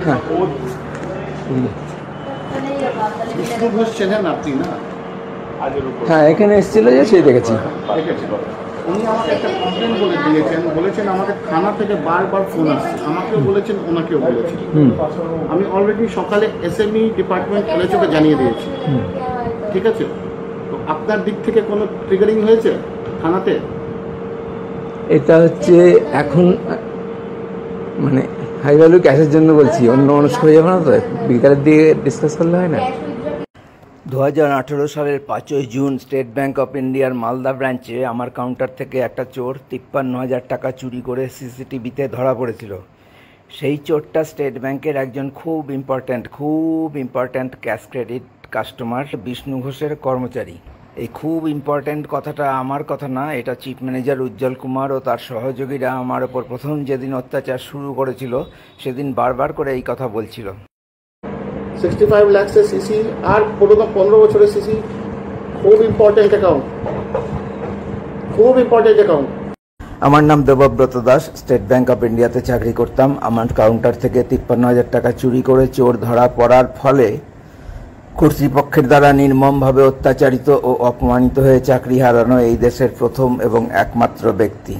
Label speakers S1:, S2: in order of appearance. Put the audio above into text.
S1: হ্যাঁ
S2: বিষ্ণু ঘোষ চেনেন আপনি না?
S1: হ্যাঁ এখানে এসেছিল যে সেই দেখেছি।
S2: উনি আমাকে একটা কমপ্লেন বলেছেন আমাকে থানা থেকে বারবার ফোন আসছে, আমাকেও বলেছেন ওনাকেও বলেছেন। আমি অলরেডি সকালে এসএমই ডিপার্টমেন্ট এলএচওকে জানিয়ে দিয়েছি, ঠিক আছে? তো আপনার দিক থেকে কোনো ট্রিগারিং হয়েছে থানাতে?
S1: এটা হচ্ছে এখন মানে হাই ভ্যালু ক্যাশের জন্য বলছি, অন্য মানুষ হয়ে যাবে না তো, বিকালের দিকে ডিসকাস করলে হয় না। 2018 সালের 5ই জুন স্টেট ব্যাংক অফ ইন্ডিয়ার মালদা ব্রাঞ্চে আমার কাউন্টার থেকে একটা চোর 53,000 টাকা চুরি করে সিসিটিভিতে ধরা পড়েছিল। সেই চোরটা স্টেট ব্যাংকের একজন খুব important cash credit customer Vishnu ঘোষের কর্মচারী। এই খুব ইম্পর্ট্যান্ট কথাটা আমার কথা না, এটা চিফ ম্যানেজার উজ্জ্বল কুমার ও তার সহযোগীরা আমার ওপর প্রথম যেদিন অত্যাচার শুরু করেছিল সেদিন বারবার করে এই কথা বলছিল।
S2: 65 লাখের সিসি আর 15 বছরের সিসি, খুব ইম্পর্টেন্ট অ্যাকাউন্ট।
S1: আমার নাম Debabrata Das, state bank of ইন্ডিয়াতে চাকরি করতাম। আমার কাউন্টার থেকে 53,000 টাকা চুরি করে চোর ধরা পড়ার ফলে কর্তৃপক্ষের দ্বারা নির্মমভাবে অত্যাচারিত ও অপমানিত হয়ে চাকরি হারানো এই দেশের প্রথম এবং একমাত্র ব্যক্তি।